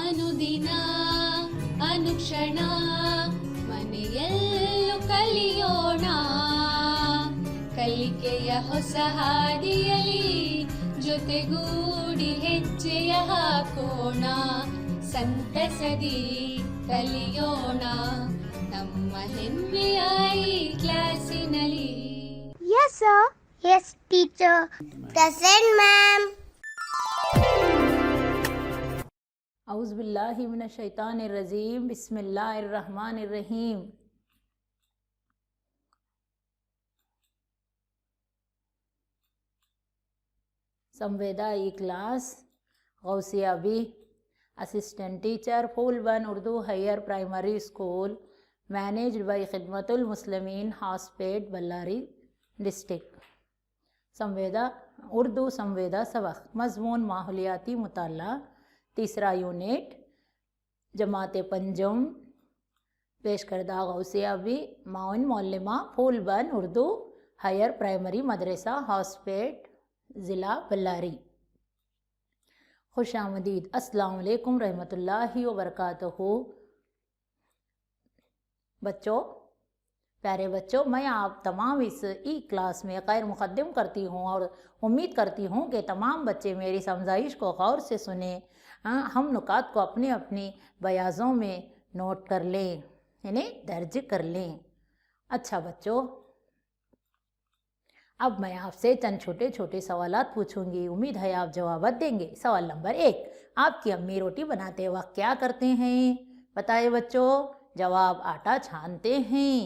ಅನುದಿನ ಅನುಕ್ಷಣ ಮನೆಯಲ್ಲೂ ಕಲಿಯೋಣ, ಕಲಿಕೆಯ ಹೊಸ ಹಾದಿಯಲಿ ಜೊತೆಗೂಡಿ ಹೆಜ್ಜೆಯ ಹಾಕೋಣ, ಸಂತಸದಿ ಕಲಿಯೋಣ ನಮ್ಮ ಹೆಮ್ಮೆಯ ಈ ಕ್ಲಾಸಿನಲ್ಲಿ. Yes, sir. Yes, teacher. Present, ma'am. औज़ुबिल्लाहि मिनश्शैतानिर्रजीम, बिस्मिल्लाहिर्रहमानिर्रहीम. संवेदा ई class Gausiya B, assistant teacher, फूल 1 Urdu higher primary school, managed by Khidmatul Muslimeen, Hospet, Ballari district. संवेदा उर्दू संवेदा सबक, मज़मून माहौलियाती मुताला, तीसरा यूनिट, जमात पंजम, पेश करदा गौसिया बी, माउन मौलमा, फूल 1 उर्दू हायर प्राइमरी मदरसा, हॉस्पेट, ज़िला बल्लारी. खुश आमदीद. अस्सलाम वालेकुम रहमतुल्लाहि व बरकातहू. बच्चों, प्यारे बच्चों, मैं आप तमाम इस ई क्लास में खैर मुक़द्दम करती हूँ और उम्मीद करती हूँ कि तमाम बच्चे मेरी समझाइश को गौर से सुने, हम नुकात को अपनी अपनी बयाज़ों में नोट कर लें, यानी दर्ज कर लें. अच्छा बच्चों, अब मैं आपसे चंद छोटे छोटे सवालात पूछूंगी, उम्मीद है आप जवाब देंगे. सवाल नंबर 1, आपकी अम्मी रोटी बनाते वक्त क्या करते हैं? बताइए बच्चों. जवाब, आटा छानते हैं.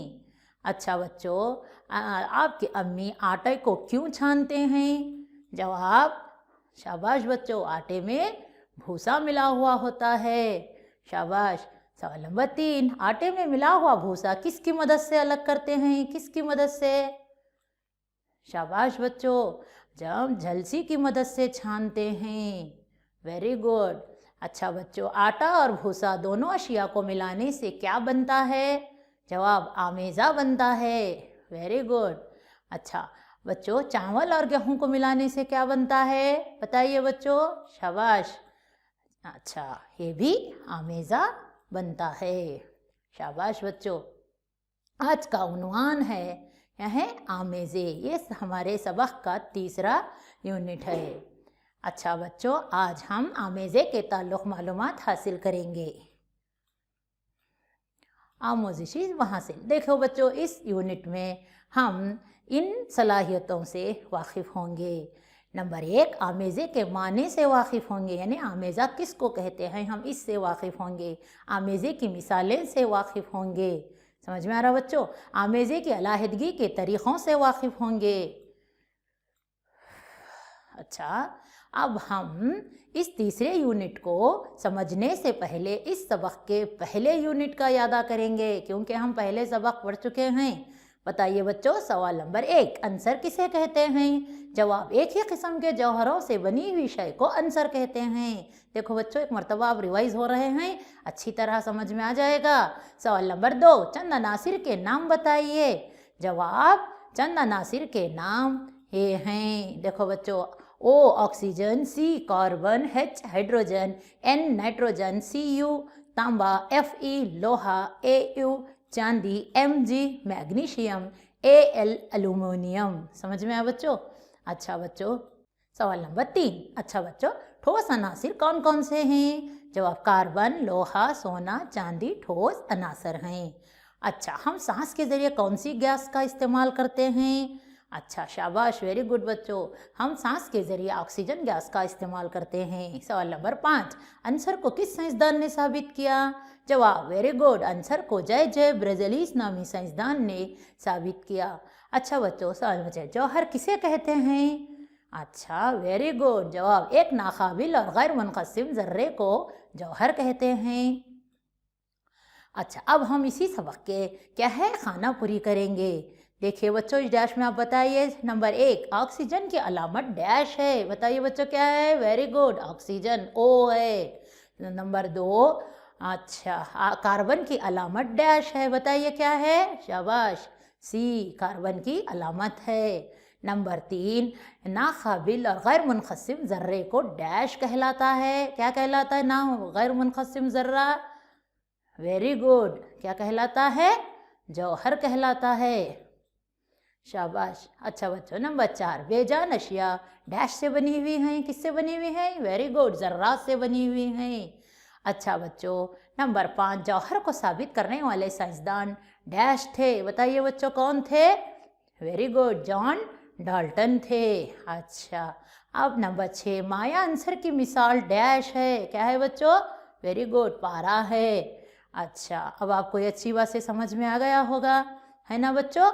अच्छा बच्चों, आपकी अम्मी आटे को क्यों छानते हैं? जवाब, शाबाश बच्चों, आटे में भूसा मिला हुआ होता है. शाबाश. सवाल नंबर 3, आटे में मिला हुआ भूसा किसकी मदद से अलग करते हैं? किसकी मदद से? शाबाश बच्चों, जब झलसी की मदद से छानते हैं. Very good. अच्छा बच्चों, आटा और भूसा दोनों अशिया को मिलाने से क्या बनता है? जवाब, आमेज़ा बनता है. Very good. अच्छा बच्चों, चावल और गेहूं को मिलाने से क्या बनता है? बताइए बच्चों. शाबाश. अच्छा, ये भी आमेज़ा बनता है. शाबाश बच्चों. आज का उन्वान है यह है आमेज़े. ये हमारे सबक का तीसरा यूनिट है. अच्छा बच्चों, आज हम आमेज़े के ताल्लुक़ मालूमात हासिल करेंगे. आमोज़िशी हासिल. देखो बच्चों, इस यूनिट में हम इन सलाहियतों से वाकिफ़ होंगे. नंबर 1, आमेज़े के माने से वाकिफ़ होंगे, यानी आमेज़ा किसको कहते हैं, हम इससे वाकिफ़ होंगे. आमेज़े की मिसालें से वाकिफ़ होंगे. समझ में आ रहा बच्चों? आमेज़े की अलाहिदगी के तरीक़ों से वाकिफ़ होंगे. अच्छा, अब हम इस तीसरे यूनिट को समझने से पहले इस सबक के पहले यूनिट का यादा करेंगे, क्योंकि हम पहले सबक पढ़ चुके हैं. बताइए बच्चों. सवाल नंबर 1, अंसर किसे कहते हैं? जवाब, एक ही किस्म के जौहरों से बनी हुई शय को अंसर कहते हैं. देखो बच्चों, एक मरतबा आप रिवाइज हो रहे हैं, अच्छी तरह समझ में आ जाएगा. सवाल नंबर 2, चंद अनासिर के नाम बताइए. जवाब, चंद अनासिर के नाम ये हैं. देखो बच्चों, O oxygen, C carbon, H hydrogen, N nitrogen, Cu तांबा, Fe लोहा, Au चांदी, Mg मैग्नीशियम, Al एल्यूमिनियम. समझ में आया बच्चों? अच्छा बच्चों, सवाल नंबर 3. अच्छा बच्चों, ठोस अनासिर कौन कौन से हैं? जवाब, कार्बन, लोहा, सोना, चांदी ठोस अनासर हैं. अच्छा, हम सांस के ज़रिए कौन सी गैस का इस्तेमाल करते हैं? अच्छा शाबाश, वेरी गुड बच्चों, हम सांस के ज़रिए ऑक्सीजन गैस का इस्तेमाल करते हैं. सवाल नंबर 5, अंसर को किस साइंसदान ने साबित किया? जवाब, वेरी गुड, अंसर को जे ब्रेज़ेलिस नामी साइंसदान ने साबित किया. अच्छा बच्चों, सवाल बचे, जौहर किसे कहते हैं? अच्छा, वेरी गुड. जवाब, एक नाकाबिल और गैर मुनक़सिम ज़र्रे को जौहर कहते हैं. अच्छा, अब हम इसी सबक के क्या है खाना पूरी करेंगे. देखिए बच्चों, इस डैश में आप बताइए. नंबर 1, ऑक्सीजन की अलामत डैश है. बताइए बच्चों क्या है? वेरी गुड, ऑक्सीजन O है. नंबर 2, अच्छा, कार्बन की अलामत डैश है. बताइए क्या है? शाबाश, C कार्बन की अलामत है. नंबर 3, नाकाबिल और गैर मुनक़सिम ज़र्रे को डैश कहलाता है। क्या कहलाता है ना गैर मुनक़सिम ज़र्रा? वेरी गुड, क्या कहलाता है? जौहर कहलाता है। शाबाश। अच्छा बच्चों, नंबर 4, बेजान अशिया डैश से बनी हुई हैं। किससे बनी हुई हैं? वेरी गुड, ज़र्रात से बनी हुई हैं। अच्छा बच्चों, नंबर 5, जौहर को साबित करने वाले साइंसदान डैश थे। बताइए बच्चों कौन थे? वेरी गुड, जॉन डाल्टन थे। अच्छा, अब नंबर 6, माया आंसर की मिसाल डैश है। क्या है बच्चों? वेरी गुड, पारा है। अच्छा, अब आपको ये अच्छी बात से समझ में आ गया होगा, है ना बच्चों?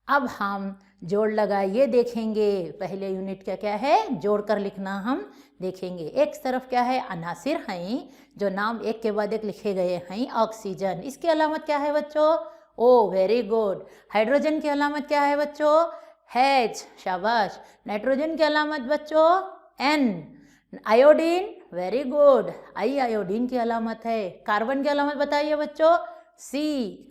अब हम जोड़ लगाइए देखेंगे। पहले यूनिट का क्या है? जोड़ कर लिखना हम देखेंगे। एक तरफ क्या है? अनासिर हैं जो नाम एक के बाद एक लिखे गए हैं। ऑक्सीजन, इसकी अलामत क्या है बच्चों? ओ, वेरी गुड। हाइड्रोजन की अलामत क्या है बच्चों? H, शाबाश। नाइट्रोजन की अलामत बच्चों? N। आयोडीन, वेरी गुड, आई आयोडीन की अलामत है। कार्बन की अलामत बताइए बच्चों? C,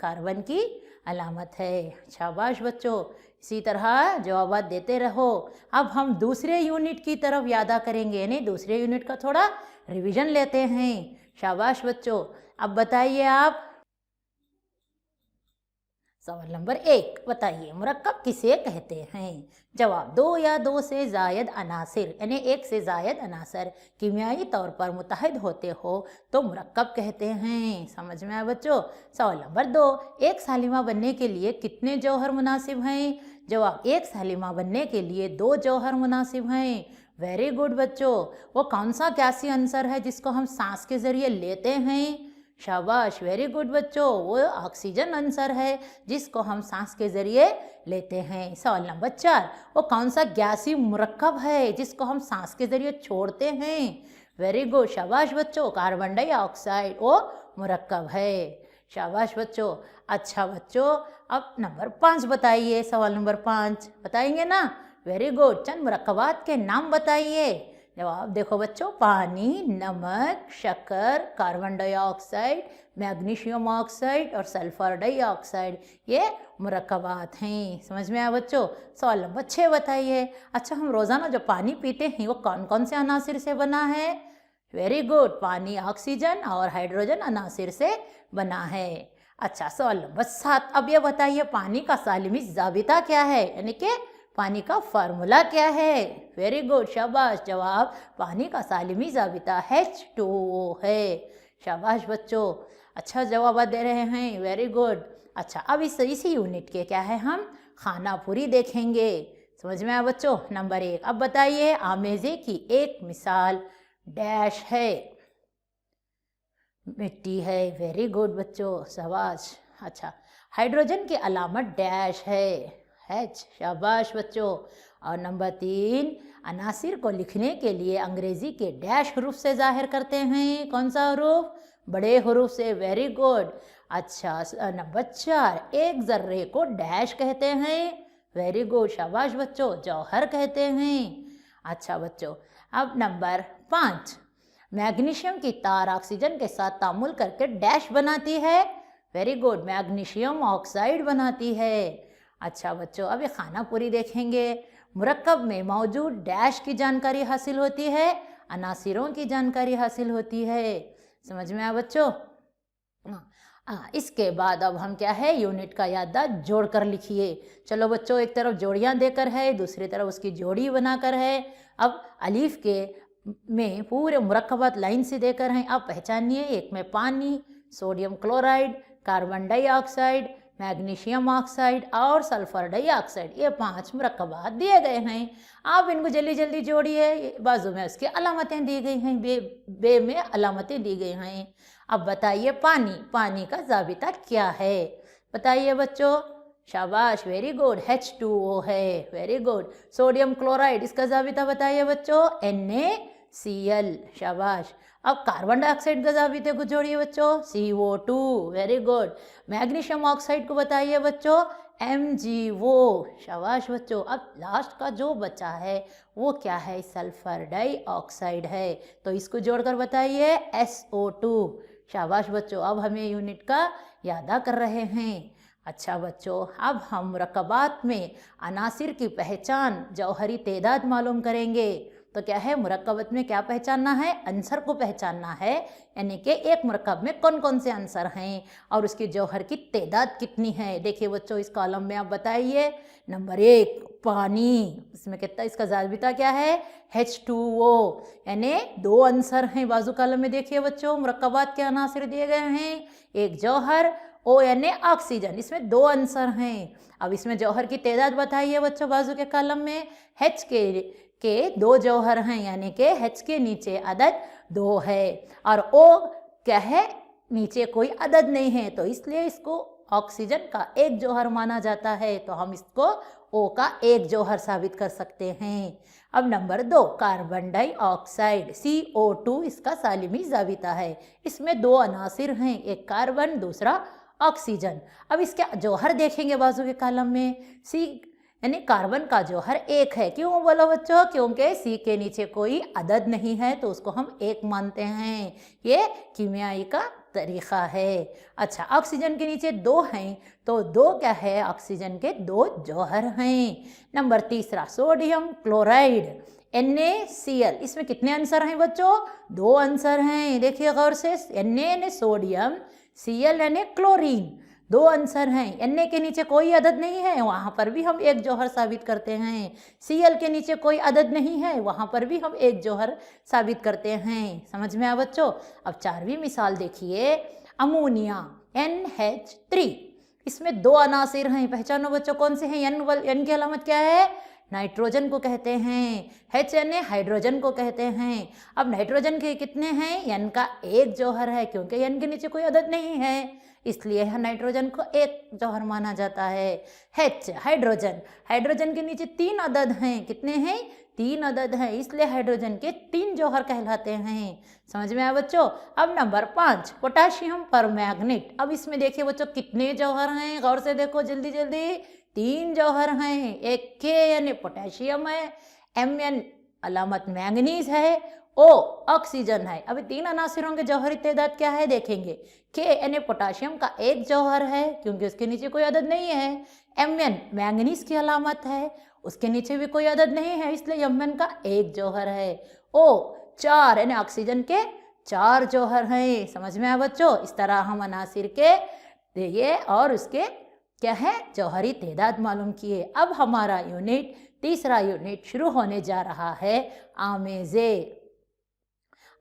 कार्बन की अलामत है। शाबाश बच्चों, इसी तरह जवाब देते रहो। अब हम दूसरे यूनिट की तरफ यादा करेंगे, यानी दूसरे यूनिट का थोड़ा रिवीजन लेते हैं। शाबाश बच्चों, अब बताइए आप। सवाल नंबर 1, बताइए मुरक्कब किसे कहते हैं? जवाब, 2 या 2 से ज़ायद अनासिर यानी 1 से ज़ायद अनासर कीमियाई तौर पर मुत्तहिद होते हो तो मुरक्कब कहते हैं। समझ में आया बच्चों? सवाल नंबर 2, एक सालिमा बनने के लिए कितने जौहर मुनासिब हैं? जवाब, एक सालिमा बनने के लिए 2 जौहर मुनासिब हैं। वेरी गुड बच्चों, वो कौन सा गैसी अंसर है जिसको हम सांस के ज़रिए लेते हैं? शाबाश, वेरी गुड बच्चों, वो ऑक्सीजन आंसर है जिसको हम सांस के जरिए लेते हैं। सवाल नंबर 4, वो कौन सा गैसी मुरक्कब है जिसको हम सांस के जरिए छोड़ते हैं? वेरी गुड, शाबाश बच्चों, कार्बन डाइऑक्साइड वो मुरक्कब है। शाबाश बच्चों। अच्छा बच्चों, अब नंबर 5 बताइए। सवाल नंबर 5 बताएंगे ना? वेरी गुड, चंद मुरक्कबात के नाम बताइए। जवाब देखो बच्चों, पानी, नमक, शक्कर, कार्बन डाइऑक्साइड, मैग्नीशियम ऑक्साइड और सल्फर डाइऑक्साइड, ये मुरक्कबात हैं। समझ में आया बच्चों? सवाल नंबर 6 बताइए। अच्छा, हम रोज़ाना जो पानी पीते हैं वो कौन कौन से अनासिर से बना है? वेरी गुड, पानी ऑक्सीजन और हाइड्रोजन अनासिर से बना है। अच्छा, सवाल नंबर 7, अब ये बताइए पानी का सालिमी ज़ाबिता क्या है, यानी कि पानी का फार्मूला क्या है? वेरी गुड, शाबाश। जवाब, पानी का सालिमी ज़ाबिता H2O है। शाबाश बच्चों, अच्छा जवाब दे रहे हैं, वेरी गुड। अच्छा, अब इसी यूनिट के क्या है? हम खाना पूरी देखेंगे। समझ में आया बच्चों? नंबर 1, अब बताइए आमेज़े की एक मिसाल डैश है। मिट्टी है। वेरी गुड बच्चों, शाबाश। अच्छा, हाइड्रोजन की अलामत डैश है, H, शाबाश बच्चों। और नंबर 3, अनासिर को लिखने के लिए अंग्रेजी के डैश हरूफ से जाहिर करते हैं। कौन सा हरूफ? बड़े हरूफ से। Very good. अच्छा, नंबर 4, एक जर्रे को डैश कहते हैं। वेरी गुड, शाबाश बच्चों, जौहर कहते हैं। अच्छा बच्चों, अब नंबर 5, मैग्नीशियम की तार ऑक्सीजन के साथ तामुल करके डैश बनाती है। वेरी गुड, मैग्नीशियम ऑक्साइड बनाती है। अच्छा बच्चों, अब ये खाना पूरी देखेंगे। मुरक्कब में मौजूद डैश की जानकारी हासिल होती है, अनासिरों की जानकारी हासिल होती है। समझ में आया बच्चों? इसके बाद अब हम क्या है? यूनिट का याददाश्त जोड़ कर लिखिए। चलो बच्चों, एक तरफ जोड़ियाँ देकर है, दूसरी तरफ उसकी जोड़ी बनाकर है। अब अलीफ के में पूरे मुरक्कबात लाइन से देकर हैं। आप पहचानिए, एक में पानी, sodium chloride, carbon dioxide, magnesium oxide और सल्फर डाइऑक्साइड, ये 5 मुरक्कबात दिए गए हैं। आप इनको जल्दी जल्दी जोड़िए। बाजू में उसकी अलामतें दी गई हैं, बे में अलामतें दी गई हैं। अब बताइए पानी का ज़ाबिता क्या है? बताइए बच्चों। शाबाश, वेरी गुड, H2O है। Very good. सोडियम क्लोराइड, इसका ज़ाबिता बताइए बच्चों, NaCl। शाबाश। अब कार्बन डाइऑक्साइड का ज़ाबिते को जोड़िए बच्चों, CO2। Very good. Magnesium oxide को बताइए बच्चों, MgO। शाबाश बच्चों। अब लास्ट का जो बचा है वो क्या है? सल्फर डाइऑक्साइड है। तो इसको जोड़कर बताइए, SO2। शाबाश बच्चों। अब हमें यूनिट का यादा कर रहे हैं। अच्छा बच्चों, अब हम मुरक्कबात में अनासिर की पहचान, जौहरी तेदाद मालूम करेंगे। तो क्या है, मुरक्कबात में क्या पहचानना है, अंसर को पहचानना है, यानी कि एक मुरक्कब में कौन कौन से अंसर हैं और उसकी जौहर की तेदाद कितनी है। देखिए बच्चों, इस कॉलम में आप बताइए। नंबर 1 पानी, इसमें कितना, इसका जाबिता क्या है, H2O, यानी 2 अंसर हैं। बाजू कॉलम में देखिए बच्चों, मुरक्कबात के अनासिर दिए गए हैं, एक जौहर, O यानी ऑक्सीजन, इसमें 2 अंसर हैं। अब इसमें जौहर की तेदाद बताइए बच्चों, बाजू के कॉलम में H के 2 जौहर हैं, यानी कि H के नीचे अदद 2 है और O क्या है, नीचे कोई अदद नहीं है, तो इसलिए इसको ऑक्सीजन का एक जौहर माना जाता है। तो हम इसको O का एक जौहर साबित कर सकते हैं। अब नंबर 2 कार्बन डाइऑक्साइड, CO2, इसका सालिमी जाबिता है। इसमें 2 अनासिर हैं, एक कार्बन, दूसरा ऑक्सीजन। अब इसके जौहर देखेंगे बाजू के कॉलम में, सी यानी कार्बन का जौहर 1 है। क्यों बोला बच्चों, क्योंकि सी के नीचे कोई अदद नहीं है, तो उसको हम 1 मानते हैं। ये कीमियाई का तरीक़ा है। अच्छा, ऑक्सीजन के नीचे 2 हैं, तो 2 क्या है, ऑक्सीजन के 2 जौहर हैं। नंबर 3 सोडियम क्लोराइड, NaCl, इसमें कितने आंसर हैं बच्चों, 2 आंसर हैं। देखिए गौर से, Na यानी सोडियम, Cl यानी क्लोरीन, 2 आंसर हैं। Na के नीचे कोई अदद नहीं है, वहाँ पर भी हम एक जौहर साबित करते हैं। Cl के नीचे कोई अदद नहीं है, वहाँ पर भी हम एक जौहर साबित करते हैं। समझ में आया बच्चों। अब 4वीं मिसाल देखिए, अमोनिया, NH3, इसमें 2 अनासिर हैं। पहचानो बच्चों कौन से हैं। N की अलामत क्या है, नाइट्रोजन को कहते हैं। H यानी हाइड्रोजन को कहते हैं। अब नाइट्रोजन के कितने हैं, N का 1 जौहर है, क्योंकि N के नीचे कोई अदद नहीं है, इसलिए नाइट्रोजन को 1 जौहर माना जाता है। H हाइड्रोजन, हाइड्रोजन के नीचे 3 अदद हैं। कितने हैं, 3 अदद हैं, इसलिए हाइड्रोजन के 3 जौहर कहलाते हैं। समझ में आया बच्चों। अब नंबर 5 पोटाशियम परमैंगनेट। अब इसमें देखिए बच्चों कितने जौहर हैं, गौर से देखो जल्दी जल्दी, 3 जौहर हैं। एक K यानी पोटेशियम है, M यानी अलामत मैंगनीज है, O ऑक्सीजन है। अभी 3 अनासिरों के जौहरी तेदाद क्या है देखेंगे। K यानी पोटाशियम का 1 जौहर है, क्योंकि उसके नीचे कोई अदद नहीं है। Mn मैंगनीज की अलामत है, उसके नीचे भी कोई अदद नहीं है, इसलिए Mn का 1 जौहर है। O 4 यानी ऑक्सीजन के 4 जौहर हैं। समझ में आया बच्चों। इस तरह हम अनासिर के ये और उसके क्या है, जौहरी तेदाद मालूम किए। अब हमारा यूनिट, तीसरा यूनिट शुरू होने जा रहा है, आमेज़े।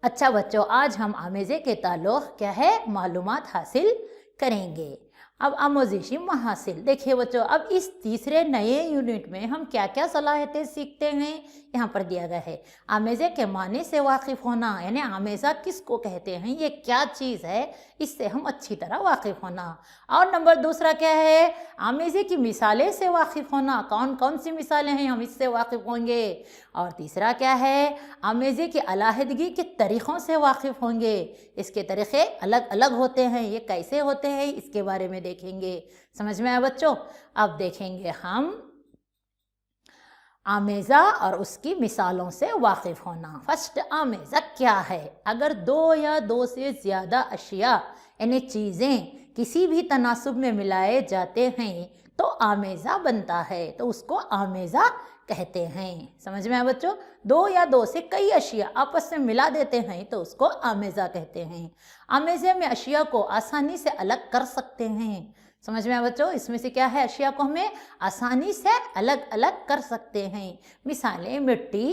अच्छा बच्चों, आज हम आमेज़े के ताल्लुक़ क्या है, मालूमात हासिल करेंगे। अब आमोज़िशी महासिल देखिए बच्चों, अब इस तीसरे नए यूनिट में हम क्या क्या सलाहियतें सीखते हैं, यहाँ पर दिया गया है। आमेज़े के माने से वाकिफ़ होना, यानी आमेज़ा किसको कहते हैं, ये क्या चीज़ है, इससे हम अच्छी तरह वाकिफ़ होना। और नंबर 2 क्या है, आमेज़े की मिसालें से वाकिफ़ होना, कौन कौन सी मिसालें हैं, हम इससे वाकिफ़ होंगे। और तीसरा क्या है, आमेज़े की अलाहिदगी के तरीक़ों से वाकिफ़ होंगे। इसके तरीक़े अलग अलग होते हैं, ये कैसे होते हैं इसके बारे में देखेंगे। समझ में आया बच्चों। अब देखेंगे हम आमेज़ा और उसकी मिसालों से वाकिफ़ होना। फर्स्ट, आमेज़ा क्या है। अगर 2 या 2 से ज़्यादा अशिया यानी चीज़ें किसी भी तनासुब में मिलाए जाते हैं तो आमेज़ा बनता है, तो उसको आमेज़ा कहते हैं। समझ में आया बच्चों। 2 या 2 से कई अशिया आपस में मिला देते हैं तो उसको आमेज़ा कहते हैं। आमेज़े में अशिया को आसानी से अलग कर सकते हैं। समझ में आया बच्चों। इसमें से क्या है, अशिया को हमें आसानी से अलग अलग कर सकते हैं। मिसालें, मिट्टी,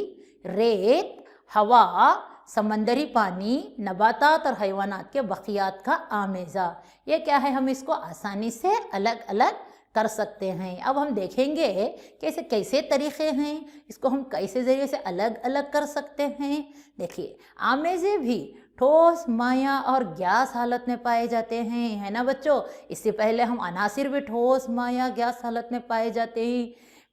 रेत, हवा, समंदरी पानी, नबातात और हैवानात के बकियात का आमेज़ा। ये क्या है, हम इसको आसानी से अलग अलग कर सकते हैं। अब हम देखेंगे कैसे कैसे तरीक़े हैं, इसको हम कैसे ज़रिए से अलग अलग कर सकते हैं। देखिए, आमेज़े भी ठोस, माया और गैस हालत में पाए जाते हैं, है ना बच्चों। इससे पहले हम अनासिर भी ठोस, माया, गैस हालत में पाए जाते ही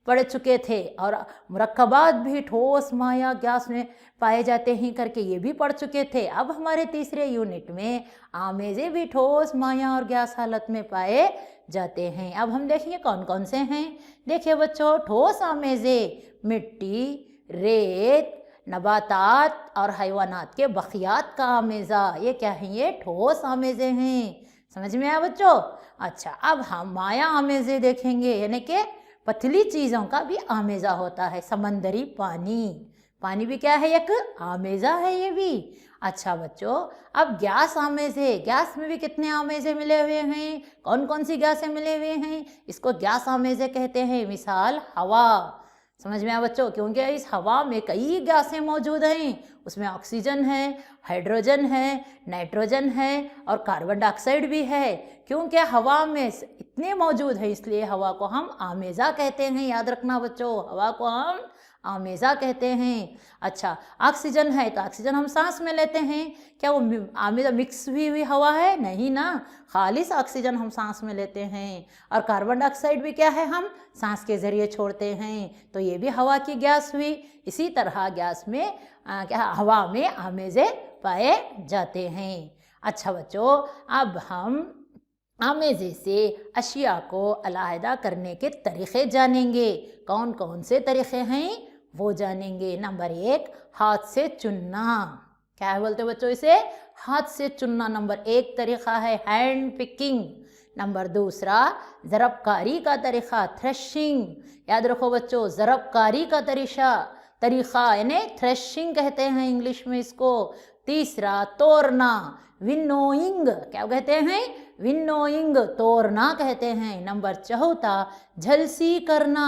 पढ़ चुके थे, और मुरक्कबात भी ठोस, माया, गैस में पाए जाते हैं करके ये भी पढ़ चुके थे। अब हमारे तीसरे यूनिट में आमेज़े भी ठोस, माया और गैस हालत में पाए जाते हैं। अब हम देखेंगे कौन कौन से हैं। देखिए बच्चों, ठोस आमेज़े मिट्टी, रेत, नबातात और हैवानात के बकियात का आमेज़ा। ये क्या है, ये ठोस आमेज़े हैं। समझ में आया बच्चों? अच्छा, अब हम माया आमेजे देखेंगे, यानी कि पतली चीज़ों का भी आमेजा होता है। समंदरी पानी, पानी भी क्या है? एक आमेजा है ये भी। अच्छा बच्चों, अब गैस आमेजे, गैस में भी कितने आमेजे मिले हुए हैं? कौन कौन सी गैसें मिले हुए हैं? इसको गैस आमेजे कहते हैं। मिसाल हवा, समझ में आया बच्चों? क्योंकि इस हवा में कई गैसें मौजूद हैं। उसमें ऑक्सीजन है, हाइड्रोजन है, नाइट्रोजन है और कार्बन डाइऑक्साइड भी है। क्योंकि हवा में इतने मौजूद है, इसलिए हवा को हम आमेजा कहते हैं। याद रखना बच्चों, हवा को हम आमेजा कहते हैं। अच्छा, ऑक्सीजन है तो ऑक्सीजन हम सांस में लेते हैं। क्या वो आमेजा मिक्स हुई हवा है? नहीं ना, खालिस ऑक्सीजन हम सांस में लेते हैं। और कार्बन डाइऑक्साइड भी क्या है? हम सांस के जरिए छोड़ते हैं। तो ये भी हवा की गैस हुई। इसी तरह गैस में क्या हवा में आमेजे पाए जाते हैं। अच्छा बच्चों, अब हम आमेजे से अशिया को अलहदा करने के तरीक़े जानेंगे। कौन कौन से तरीक़े हैं वो जानेंगे। नंबर 1, हाथ से चुनना। क्या है बोलते बच्चों इसे? हाथ से चुनना नंबर 1 तरीक़ा है, हैंड पिकिंग। नंबर 2, ज़रबकारी का तरीक़ा, थ्रेशिंग। याद रखो बच्चों, ज़रबकारी का तरीक़ा यानी थ्रेशिंग कहते हैं इंग्लिश में इसको। 3, तोड़ना, विनोइंग। क्या कहते हैं? विनोइंग, तोड़ना कहते हैं। नंबर 4, झलसी करना,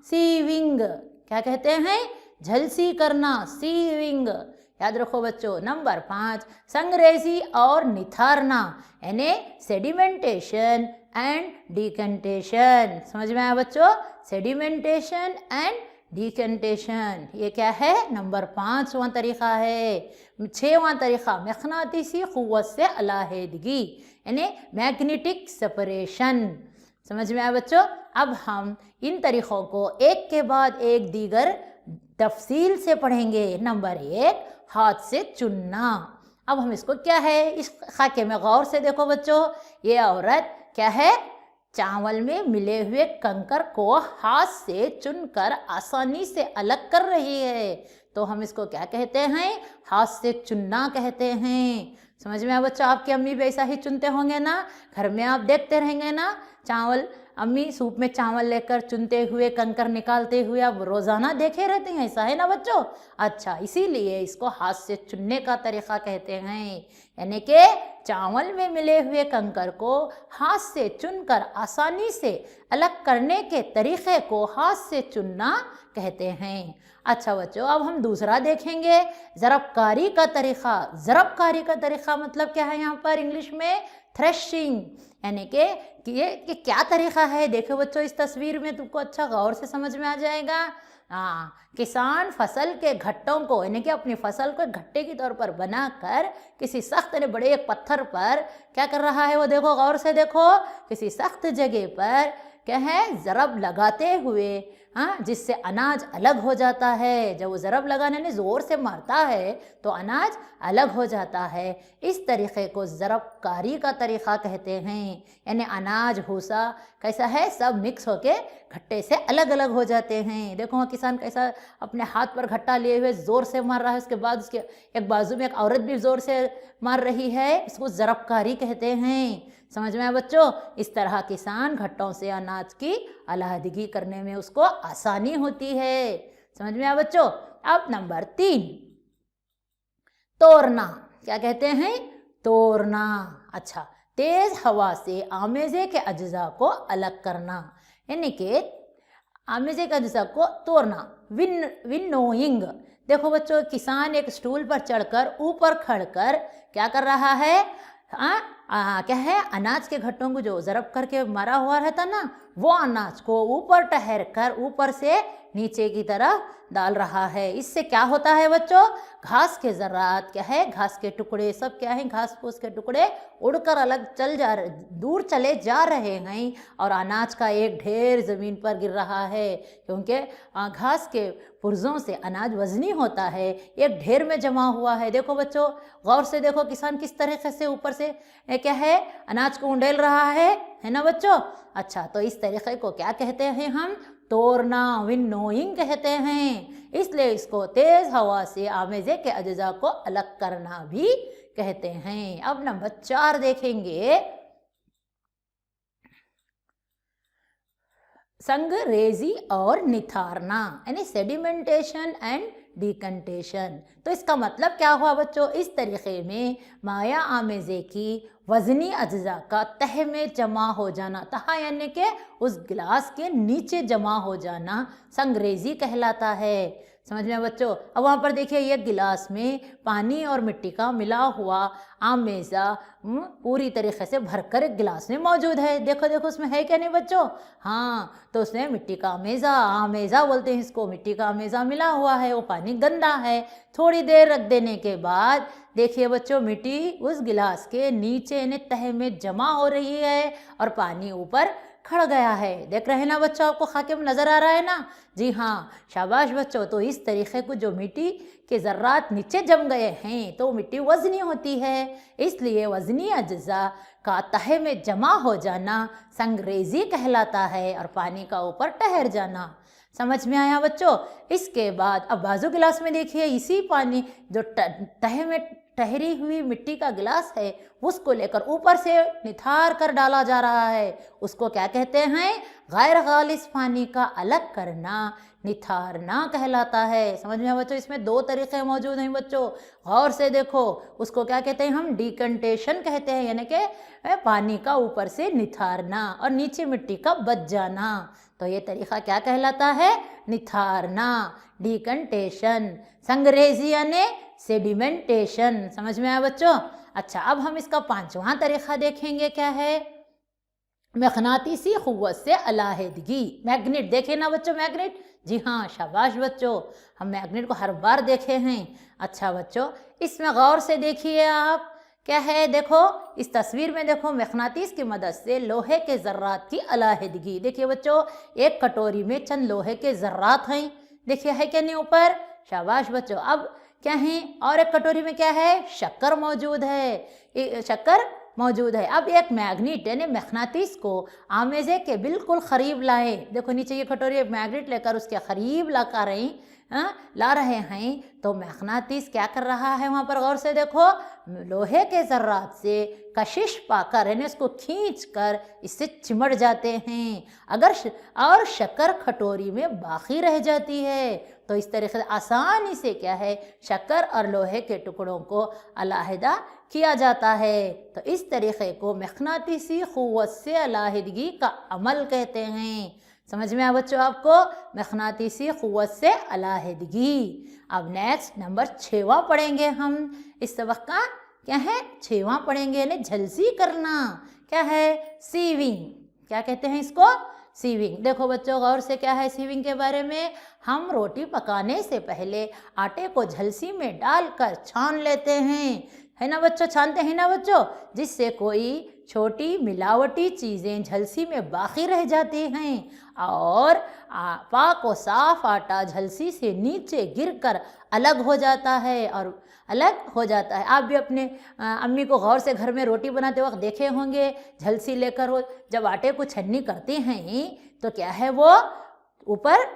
सीविंग। क्या कहते हैं? झलसी करना, सीविंग। याद रखो बच्चों। नंबर 5, संग्रेजी और निथारना, यानी सेडिमेंटेशन एंड डिकेंटेशन। समझ में आया बच्चों? सेडिमेंटेशन एंड डिकेंटेशन, ये क्या है? नंबर 5वां तरीक़ा है। 6वां तरीक़ा, मक़नातीसी क़ुव्वत से अलहदगी, यानी मैग्नेटिक सेपरेशन। समझ में आया बच्चों? अब हम इन तरीक़ों को एक के बाद एक दीगर तफसील से पढ़ेंगे। नंबर 1, हाथ से चुनना। अब हम इसको क्या है, इस खाके में गौर से देखो बच्चों। ये औरत क्या है? चावल में मिले हुए कंकर को हाथ से चुनकर आसानी से अलग कर रही है। तो हम इसको क्या कहते हैं? हाथ से चुनना कहते हैं। समझ में आया बच्चों? आपकी अम्मी भी ऐसा ही चुनते होंगे ना, घर में आप देखते रहेंगे ना चावल, अम्मी सूप में चावल लेकर चुनते हुए, कंकर निकालते हुए आप रोज़ाना देखे रहते हैं। ऐसा है ना बच्चों? अच्छा, इसीलिए इसको हाथ से चुनने का तरीक़ा कहते हैं। यानी कि चावल में मिले हुए कंकर को हाथ से चुनकर आसानी से अलग करने के तरीक़े को हाथ से चुनना कहते हैं। अच्छा बच्चों, अब हम दूसरा देखेंगे, ज़रबकारी का तरीक़ा। ज़रबकारी का तरीक़ा मतलब क्या है? यहाँ पर इंग्लिश में थ्रेशिंग, यानी कि ये कि क्या तरीक़ा है। देखो बच्चों, इस तस्वीर में तुमको अच्छा गौर से समझ में आ जाएगा। किसान फसल के घट्टों को, यानी कि अपनी फसल को घट्टे के तौर पर बनाकर किसी सख्त यानी बड़े एक पत्थर पर क्या कर रहा है? वो देखो, गौर से देखो, किसी सख्त जगह पर क्या है? ज़रब लगाते हुए, जिससे अनाज अलग हो जाता है। जब वो ज़रब लगाने में ज़ोर से मारता है तो अनाज अलग हो जाता है। इस तरीक़े को ज़रबकारी का तरीक़ा कहते हैं। यानी अनाज, भूसा कैसा है? सब मिक्स होके घट्टे से अलग अलग हो जाते हैं। देखो किसान कैसा अपने हाथ पर घट्टा लिए हुए ज़ोर से मार रहा है, उसके बाद उसके एक बाजू में एक औरत भी ज़ोर से मार रही है। इसको ज़रबकारी कहते हैं। समझ में आया बच्चों? इस तरह किसान घट्टों से अनाज की अलहदगी करने में उसको आसानी होती है। समझ में आया बच्चों? अब नंबर 3, तोड़ना। क्या कहते हैं? तोड़ना। अच्छा, तेज हवा से आमेजे के अज्जा को अलग करना, यानी कि आमेजे के अज्जा को तोड़ना, विनोइंग। देखो बच्चों, किसान एक स्टूल पर चढ़कर ऊपर खड़कर क्या कर रहा है? क्या है? अनाज के घट्टों को जो ज़रब करके मारा हुआ रहता ना, वो अनाज को ऊपर ठहर कर ऊपर से नीचे की तरफ डाल रहा है। इससे क्या होता है बच्चों? घास के ज़रात क्या है? घास के टुकड़े सब क्या है? घास फूस के टुकड़े उड़कर अलग दूर चले जा रहे हैं और अनाज का एक ढेर ज़मीन पर गिर रहा है। क्योंकि घास के पुर्जों से अनाज वज़नी होता है, एक ढेर में जमा हुआ है। देखो बच्चों, गौर से देखो, किसान किस तरीके से ऊपर से क्या है? अनाज को उंडेल रहा है ना बच्चों? अच्छा, तो इस तरीक़े को क्या कहते हैं हम? तोड़ना, विनोइंग कहते हैं। इसलिए इसको तेज़ हवा से आमेजे के अज्जा को अलग करना भी कहते हैं। अब नंबर 4 देखेंगे, संगरेजी और निथारना, यानी सेडिमेंटेशन एंड डिकंटेशन। तो इसका मतलब क्या हुआ बच्चों, इस तरीके में माया आमेज़े की वज़नी अज्जा का तह में जमा हो जाना, तह यानी कि उस गिलास के नीचे जमा हो जाना संगरेजी कहलाता है। समझ में बच्चों। अब वहाँ पर देखिए ये गिलास में पानी और मिट्टी का मिला हुआ आमेज़ा पूरी तरीके से भरकर एक गिलास में मौजूद है। देखो देखो उसमें है क्या नहीं बच्चों। हाँ, तो उसमें मिट्टी का आमेज़ा बोलते हैं इसको, मिट्टी का आमेज़ा मिला हुआ है, वो पानी गंदा है। थोड़ी देर रख देने के बाद देखिए बच्चों मिट्टी उस गिलास के नीचे यानी तह में जमा हो रही है और पानी ऊपर खड़ गया है। देख रहे हैं ना बच्चों, आपको खाके में नज़र आ रहा है ना। जी हाँ, शाबाश बच्चों। तो इस तरीके को जो मिट्टी के ज़र्रात नीचे जम गए हैं तो मिट्टी वज़नी होती है, इसलिए वज़नी अज्जा का तह में जमा हो जाना संगरेजी कहलाता है और पानी का ऊपर ठहर जाना। समझ में आया बच्चों। इसके बाद अब बाजू गिलास में देखिए इसी पानी जो तह में ठहरी हुई मिट्टी का गिलास है उसको लेकर ऊपर से निथार कर डाला जा रहा है। उसको क्या कहते हैं, गैर खालिस पानी का अलग करना निथारना कहलाता है। समझ में बच्चों, इसमें दो तरीके मौजूद हैं बच्चों, गौर से देखो। उसको क्या कहते हैं हम, डिकंटेशन कहते हैं, यानी कि पानी का ऊपर से निथारना और नीचे मिट्टी का बच जाना। तो ये तरीका क्या कहलाता है, निथारना, डिकंटेशन। संगरेजी यानी सेडिमेंटेशन। समझ में आया बच्चों। अच्छा, अब हम इसका पांचवा तरीका देखेंगे, क्या है, मकनातीसी क़ुव्वत से अलाहिदगी। मैग्नेट देखे ना बच्चों, मैग्नेट। जी हाँ, शाबाश बच्चों, हम मैग्नेट को हर बार देखे हैं। अच्छा बच्चों, इसमें गौर से देखिए आप, क्या है, देखो इस तस्वीर में देखो, मकनातीस की मदद से लोहे के ज़र्रात की अलाहिदगी। देखिए बच्चों, एक कटोरी में चंद लोहे के ज़र्रात हैं, देखिए है क्या नहीं ऊपर। शाबाश बच्चों। अब क्या है, और एक कटोरी में क्या है, शक्कर मौजूद है, शक्कर मौजूद है। अब एक मैग्नेट यानी मकनातीस को आमेज़े के बिल्कुल करीब लाए। देखो नीचे ये कटोरी एक मैग्नेट लेकर उसके करीब ला रहे हैं, तो मकनातीस क्या कर रहा है वहाँ पर, गौर से देखो, लोहे के ज़र्रात से कशिश पाकर यानी उसको खींच कर इससे चिमट जाते हैं। अगर और शक्कर कटोरी में बाकी रह जाती है तो इस तरीके से आसानी से क्या है, शक्कर और लोहे के टुकड़ों को अलहदा किया जाता है। तो इस तरीके को मकनातीसी क़ुव्वत से अलहदगी का अमल कहते हैं। समझ में आया बच्चों आपको, मकनातीसी क़ुव्वत से अलहदगी। अब नेक्स्ट नंबर 6वां पढ़ेंगे हम इस सबक का, क्या है, 6वां पढ़ेंगे यानी झलसी करना। क्या है, सीविंग। क्या कहते हैं इसको, सीविंग। देखो बच्चों गौर से, क्या है सीविंग के बारे में, हम रोटी पकाने से पहले आटे को झलसी में डालकर छान लेते हैं, है ना बच्चों, छानते हैं ना बच्चों, जिससे कोई छोटी मिलावटी चीज़ें झलसी में बाकी रह जाती हैं और पाक व साफ आटा झलसी से नीचे गिरकर अलग हो जाता है और अलग हो जाता है। आप भी अपने अम्मी को गौर से घर में रोटी बनाते वक्त देखे होंगे, झलसी लेकर वो जब आटे को छन्नी करते हैं तो क्या है, वो ऊपर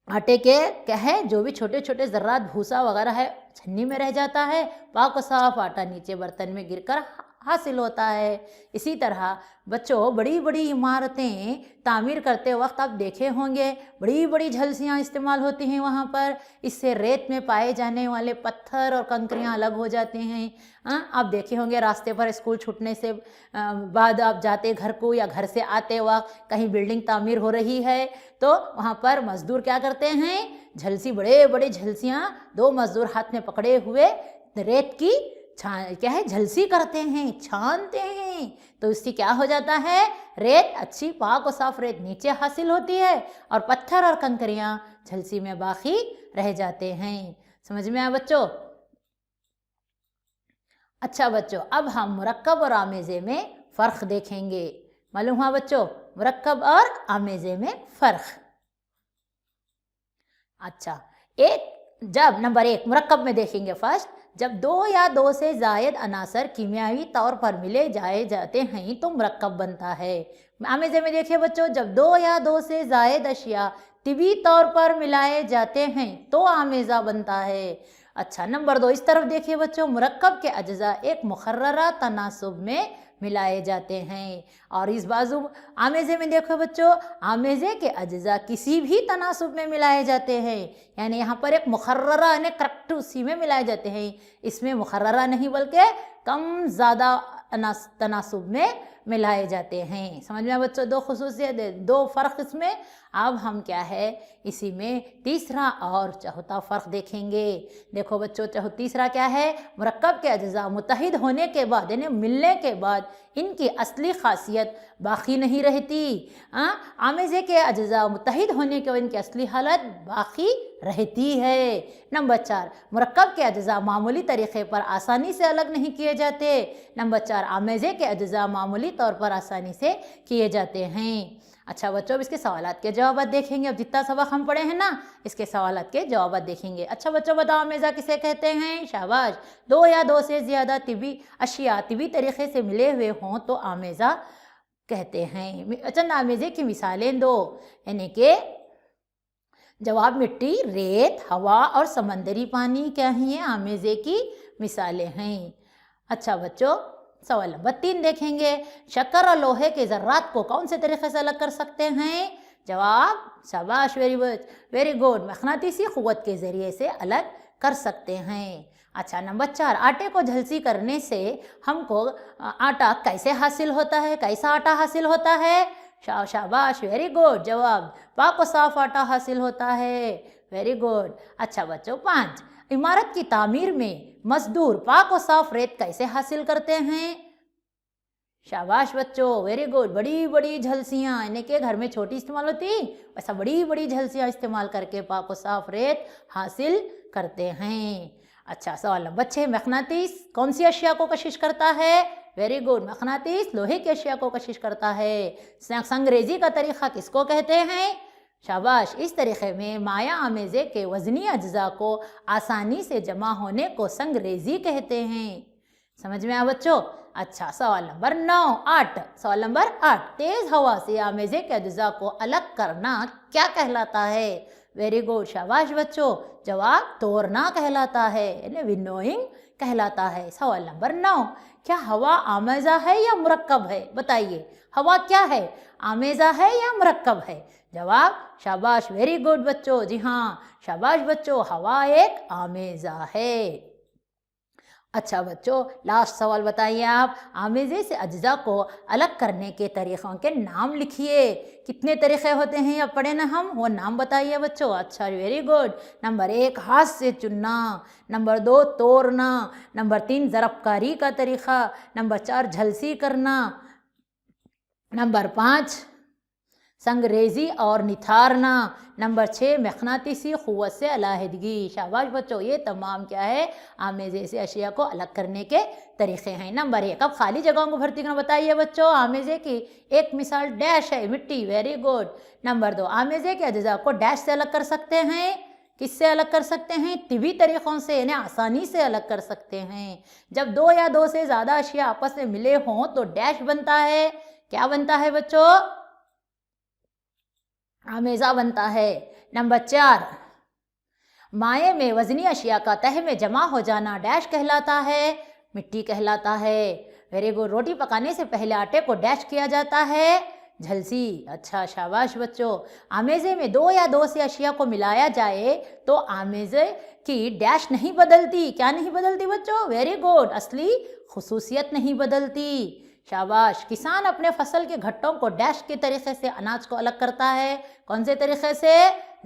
आटे के क्या है, जो भी छोटे छोटे ज़र्रात भूसा वगैरह है छन्नी में रह जाता है, पाक साफ आटा नीचे बर्तन में गिरकर हासिल होता है। इसी तरह बच्चों बड़ी बड़ी इमारतें तामीर करते वक्त आप देखे होंगे बड़ी बड़ी झलसियाँ इस्तेमाल होती हैं वहाँ पर, इससे रेत में पाए जाने वाले पत्थर और कंकरियाँ अलग हो जाते हैं। आप देखे होंगे रास्ते पर स्कूल छूटने से बाद आप जाते घर को या घर से आते वक्त कहीं बिल्डिंग तामीर हो रही है तो वहाँ पर मजदूर क्या करते हैं, झलसी, बड़े बड़े झलसियाँ 2 मजदूर हाथ में पकड़े हुए रेत की क्या है, झलसी करते हैं, छानते हैं। तो इससे क्या हो जाता है, रेत अच्छी पाक और साफ रेत नीचे हासिल होती है और पत्थर और कंकरियाँ झलसी में बाकी रह जाते हैं। समझ में आया बच्चों। अच्छा बच्चों, अब हम मुरक्कब और आमेज़े में फ़र्क देखेंगे। मालूम हुआ बच्चों, मुरक्कब और आमेज़े में फ़र्क। अच्छा, जब नंबर 1 मुरक्कब में देखेंगे फर्स्ट, जब 2 या 2 से ज़ायद अनासर कीमियावी तौर पर मिले जाते हैं तो मुरक्कब बनता है। आमेज़े में देखिए बच्चों, जब 2 या 2 से ज़ायद अशिया तिबी तौर पर मिलाए जाते हैं तो आमेज़ा बनता है। अच्छा, नंबर 2 इस तरफ देखिए बच्चों, मुरक्कब के अज्जा एक मुकर्ररा तनासुब में मिलाए जाते हैं। और इस बाजू आमेज़े में देखो बच्चों, आमेज़े के अज्जा किसी भी तनासुब में मिलाए जाते हैं, यानी यहाँ पर एक मुकर्ररा यानी करेक्ट उसी में मिलाए जाते हैं। इसमें मुकर्ररा नहीं बल्कि कम ज़्यादा तनासुब में मिलाए जाते हैं। समझ में बच्चों, दो खुसूसियत, दो फ़र्क इसमें। अब हम क्या है इसी में तीसरा और चौथा फ़र्क देखेंगे। देखो बच्चों, तीसरा क्या है, मुरक्कब के अज्जा मुत्तहिद होने के बाद यानी मिलने के बाद इनकी असली खासियत बाकी नहीं रहती। आमेज़े के अज्जा मुत्तहिद होने के बाद इनकी असली हालत बाकी रहती है। नंबर 4, मुरक्कब के अज्जा मामूली तरीक़े पर आसानी से अलग नहीं किए जाते। नंबर 4, आमेज़े के अज्जा मामूली तौर पर आसानी से किए जाते हैं। अच्छा बच्चों, अब इसके सवालात के जवाब देखेंगे। अब जितना सबक हम पढ़े हैं ना, इसके सवालात के जवाब देखेंगे। अच्छा बच्चों बताओ, आमेज़ा किसे कहते हैं? शाबाश। 2 या 2 से ज़्यादा तिबी अशिया तिबी तरीक़े से मिले हुए हों तो आमेज़ा कहते हैं। अच्छा, आमेज़े की मिसालें दो, यानी कि जवाब मिट्टी, रेत, हवा और समंदरी पानी क्या हैं? आमेज़े की मिसालें हैं। अच्छा बच्चों, सवाल नंबर 3 देखेंगे। शक्कर और लोहे के ज़र्रात को कौन से तरीक़े से अलग कर सकते हैं? जवाब, शाबाश, वेरी गुड, मक़नातीसी क़ुव्वत के ज़रिए से अलग कर सकते हैं। अच्छा, नंबर 4, आटे को झलसी करने से हमको आटा कैसे हासिल होता है? कैसा आटा हासिल होता है? शाबाश, वेरी गुड, जवाब, पाक और साफ़ आटा हासिल होता है। Very good. अच्छा बच्चों, 5, इमारत की तामीर में मजदूर पाक और साफ रेत कैसे हासिल करते हैं? शाबाश बच्चों, वेरी गुड, बड़ी बड़ी झलसियाँ, यानी कि घर में छोटी इस्तेमाल होती, वैसा बड़ी बड़ी झलसियाँ इस्तेमाल करके पाक और साफ रेत हासिल करते हैं। अच्छा, सवाल नंबर 6, मक़नातीस कौन सी अशिया को कशिश करता है? वेरी गुड, मक़नातीस लोहे की अशिया को कशिश करता है। संगरेज़ी का तरीक़ा किसको कहते हैं? शाबाश, इस तरीक़े में माया आमेज़े के वज़नी अज्जा को आसानी से जमा होने को संगरेज़ी कहते हैं। समझ में आया बच्चों? अच्छा, सवाल नंबर 8, सवाल नंबर 8, तेज़ हवा से आमेज़े के अज्जा को अलग करना क्या कहलाता है? वेरी गुड, शाबाश बच्चों, जवाब तोड़ना कहलाता है, यानी विनोइंग कहलाता है। सवाल नंबर 9, क्या हवा आमेज़ा है या मुरक्कब है? बताइए, हवा क्या है, आमेज़ा है या मुरक्कब है? जवाब, शाबाश, वेरी गुड बच्चों, जी हाँ, शाबाश बच्चों, हवा एक आमेज़ा है। अच्छा बच्चों, लास्ट सवाल बताइए आप, आमेज़े से अज्जा को अलग करने के तरीक़ों के नाम लिखिए। कितने तरीक़े होते हैं या पढ़े ना हम, वो नाम बताइए बच्चों। अच्छा, वेरी गुड। नंबर 1, हाथ से चुनना। नंबर 2, तोड़ना। नंबर 3, ज़रबकारी का तरीक़ा। नंबर 4, झलसी करना। नंबर 5, संगरेज़ी और निथारना। नंबर 6, मक़नातीसी क़ुव्वत से अलहदगी। शाबाश बच्चों, ये तमाम क्या है, आमेज़े से अशिया को अलग करने के तरीक़े हैं। नंबर 1, अब खाली जगहों को भर्ती करना बताइए बच्चों। आमेज़े की एक मिसाल डैश है, मिट्टी, वेरी गुड। नंबर 2, आमेज़े के अज्जा को डैश से अलग कर सकते हैं। किससे अलग कर सकते हैं? तिबी तरीक़ों से, यानी आसानी से अलग कर सकते हैं। जब 2 या 2 से ज़्यादा अशिया आपस में मिले हों तो डैश बनता है। क्या बनता है बच्चों? आमेज़ा बनता है। नंबर 4, माए में वज़नी अशिया का तह में जमा हो जाना डैश कहलाता है, मिट्टी कहलाता है। Very good. रोटी पकाने से पहले आटे को डैश किया जाता है, झलसी। अच्छा, शाबाश बच्चों। आमेज़े में 2 या 2 से अशिया को मिलाया जाए तो आमेज़े की डैश नहीं बदलती। क्या नहीं बदलती बच्चों? वेरी गुड, असली खुसूसियत नहीं बदलती। शाबाश। किसान अपने फसल के घट्टों को डैश के तरीक़े से अनाज को अलग करता है। कौन से तरीक़े से?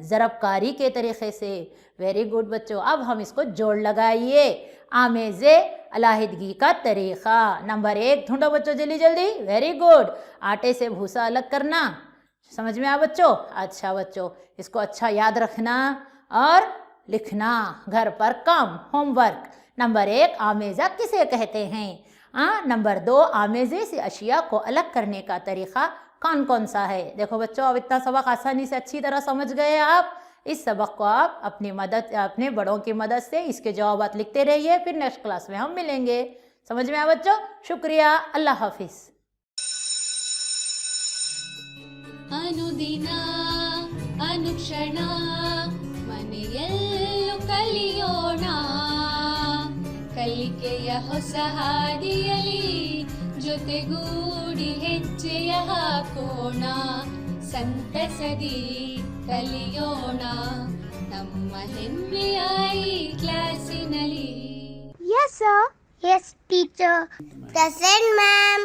ज़रबकारी के तरीक़े से। वेरी गुड बच्चों। अब हम इसको जोड़ लगाइए। आमेज़े अलहदगी का तरीक़ा। नंबर 1 ढूंढो बच्चों, जल्दी जल्दी। Very good. आटे से भूसा अलग करना। समझ में आया बच्चों? अच्छा बच्चों, इसको अच्छा याद रखना और लिखना घर पर काम, होमवर्क। नंबर 1, आमेज़ा किसे कहते हैं? नंबर 2, आमेज़े से अशिया को अलग करने का तरीक़ा कौन कौन सा है? देखो बच्चों, अब इतना सबक आसानी से अच्छी तरह समझ गए आप। इस सबक को आप अपने बड़ों की मदद से इसके जवाब लिखते रहिए। फिर नेक्स्ट क्लास में हम मिलेंगे। समझ में आया बच्चों? शुक्रिया, अल्लाह हाफिज़। अनुदिन अनुक्षण मನೆಯಲ್ಲೂ ಕಲಿಯೋಣ। ಆರೈಕೆಯ ಹೊಸ ಹಾದಿಯಲಿ ಜೊತೆಗೂಡಿ ಹೆಜ್ಜೆಯ ಹಾಕೋಣ, ಸಂತಸದಿ ಕಲಿಯೋಣ ನಮ್ಮ ಹೆಮ್ಮೆಯ ಈ ಕ್ಲಾಸಿನಲ್ಲಿ. Yes, sir. Yes, teacher. Present, ma'am.